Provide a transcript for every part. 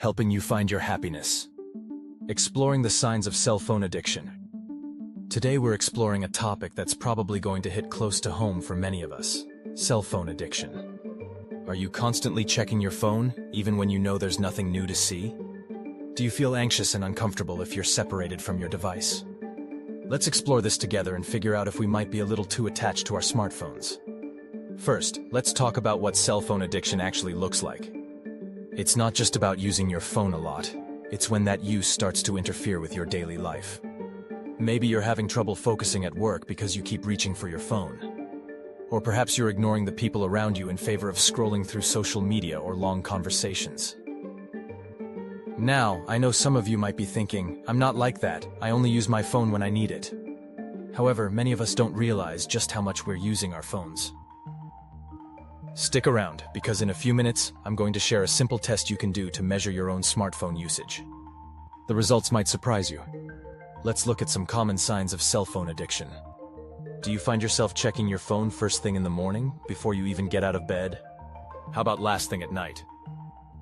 helping you find your happiness. Exploring the signs of cell phone addiction. Today we're exploring a topic that's probably going to hit close to home for many of us: cell phone addiction. Are you constantly checking your phone, even when you know there's nothing new to see? Do you feel anxious and uncomfortable if you're separated from your device? Let's explore this together and figure out if we might be a little too attached to our smartphones. First, let's talk about what cell phone addiction actually looks like. It's not just about using your phone a lot. It's when that use starts to interfere with your daily life. Maybe you're having trouble focusing at work because you keep reaching for your phone. Or perhaps you're ignoring the people around you in favor of scrolling through social media or long conversations. Now, I know some of you might be thinking, I'm not like that, I only use my phone when I need it. However, many of us don't realize just how much we're using our phones. Stick around, because in a few minutes, I'm going to share a simple test you can do to measure your own smartphone usage. The results might surprise you. Let's look at some common signs of cell phone addiction. Do you find yourself checking your phone first thing in the morning, before you even get out of bed? How about last thing at night?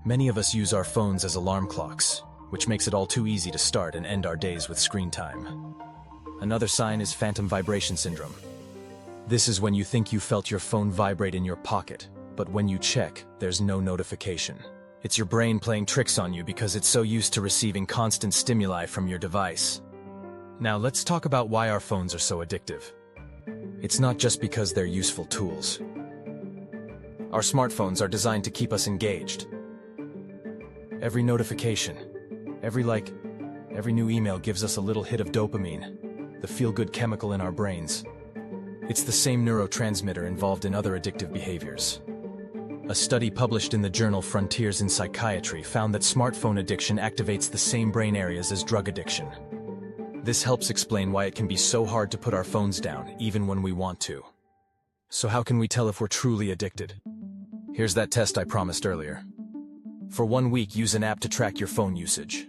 Many of us use our phones as alarm clocks, which makes it all too easy to start and end our days with screen time. Another sign is phantom vibration syndrome. This is when you think you felt your phone vibrate in your pocket, but when you check, there's no notification. It's your brain playing tricks on you because it's so used to receiving constant stimuli from your device. Now let's talk about why our phones are so addictive. It's not just because they're useful tools. Our smartphones are designed to keep us engaged. Every notification, every like, every new email gives us a little hit of dopamine, the feel-good chemical in our brains. It's the same neurotransmitter involved in other addictive behaviors. A study published in the journal Frontiers in Psychiatry found that smartphone addiction activates the same brain areas as drug addiction. This helps explain why it can be so hard to put our phones down, even when we want to. So how can we tell if we're truly addicted? Here's that test I promised earlier. For 1 week, use an app to track your phone usage.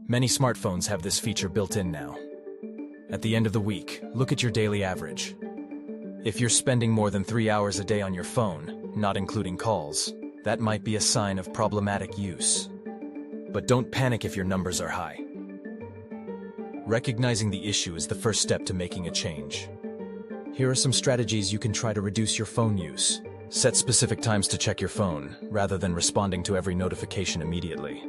Many smartphones have this feature built in now. At the end of the week, look at your daily average. If you're spending more than 3 hours a day on your phone, not including calls, that might be a sign of problematic use. But don't panic if your numbers are high. Recognizing the issue is the first step to making a change. Here are some strategies you can try to reduce your phone use. Set specific times to check your phone, rather than responding to every notification immediately.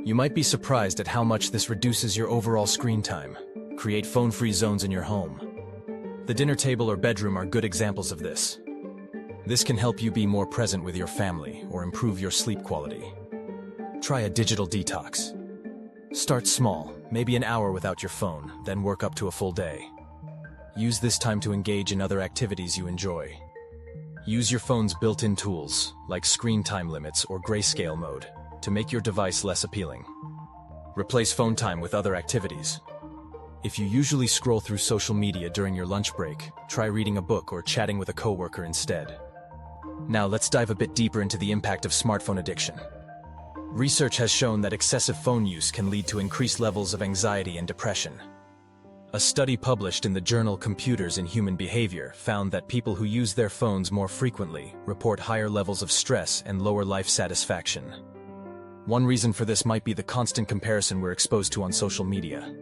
You might be surprised at how much this reduces your overall screen time. Create phone-free zones in your home. The dinner table or bedroom are good examples of this. This can help you be more present with your family or improve your sleep quality. Try a digital detox. Start small, maybe an hour without your phone, then work up to a full day. Use this time to engage in other activities you enjoy. Use your phone's built-in tools, like screen time limits or grayscale mode, to make your device less appealing. Replace phone time with other activities. If you usually scroll through social media during your lunch break, try reading a book or chatting with a coworker instead. Now let's dive a bit deeper into the impact of smartphone addiction. Research has shown that excessive phone use can lead to increased levels of anxiety and depression. A study published in the journal Computers in Human Behavior found that people who use their phones more frequently report higher levels of stress and lower life satisfaction. One reason for this might be the constant comparison we're exposed to on social media.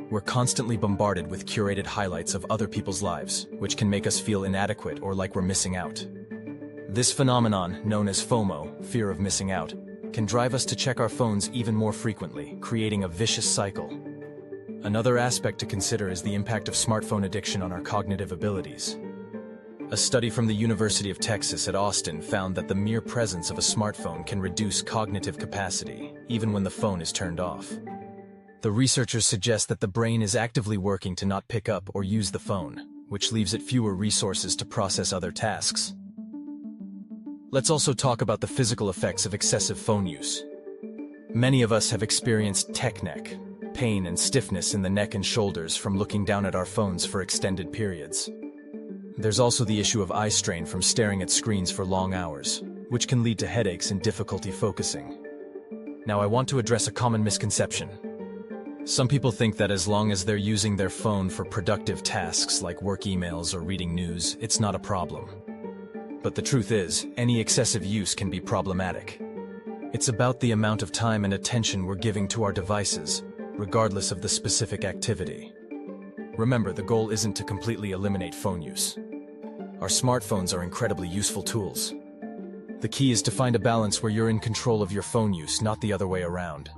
We're constantly bombarded with curated highlights of other people's lives, which can make us feel inadequate or like we're missing out. This phenomenon, known as FOMO, fear of missing out, can drive us to check our phones even more frequently, creating a vicious cycle. Another aspect to consider is the impact of smartphone addiction on our cognitive abilities. A study from the University of Texas at Austin found that the mere presence of a smartphone can reduce cognitive capacity, even when the phone is turned off. The researchers suggest that the brain is actively working to not pick up or use the phone, which leaves it fewer resources to process other tasks. Let's also talk about the physical effects of excessive phone use. Many of us have experienced tech neck, pain and stiffness in the neck and shoulders from looking down at our phones for extended periods. There's also the issue of eye strain from staring at screens for long hours, which can lead to headaches and difficulty focusing. Now I want to address a common misconception. Some people think that as long as they're using their phone for productive tasks like work emails or reading news, it's not a problem. But the truth is, any excessive use can be problematic. It's about the amount of time and attention we're giving to our devices, regardless of the specific activity. Remember, the goal isn't to completely eliminate phone use. Our smartphones are incredibly useful tools. The key is to find a balance where you're in control of your phone use, not the other way around.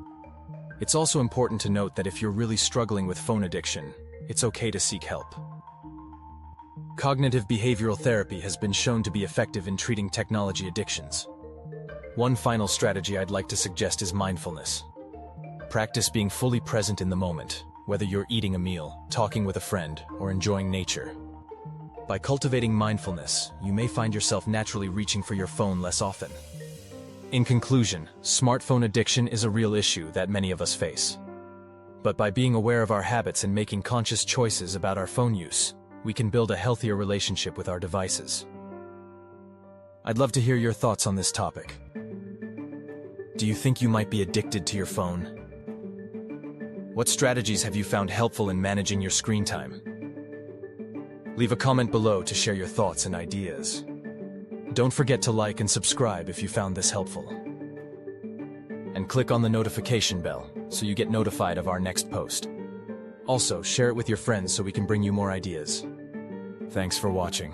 It's also important to note that if you're really struggling with phone addiction, it's okay to seek help. Cognitive behavioral therapy has been shown to be effective in treating technology addictions. One final strategy I'd like to suggest is mindfulness. Practice being fully present in the moment, whether you're eating a meal, talking with a friend, or enjoying nature. By cultivating mindfulness, you may find yourself naturally reaching for your phone less often. In conclusion, smartphone addiction is a real issue that many of us face. But by being aware of our habits and making conscious choices about our phone use, we can build a healthier relationship with our devices. I'd love to hear your thoughts on this topic. Do you think you might be addicted to your phone? What strategies have you found helpful in managing your screen time? Leave a comment below to share your thoughts and ideas. Don't forget to like and subscribe if you found this helpful. And click on the notification bell so you get notified of our next post. Also, share it with your friends so we can bring you more ideas. Thanks for watching.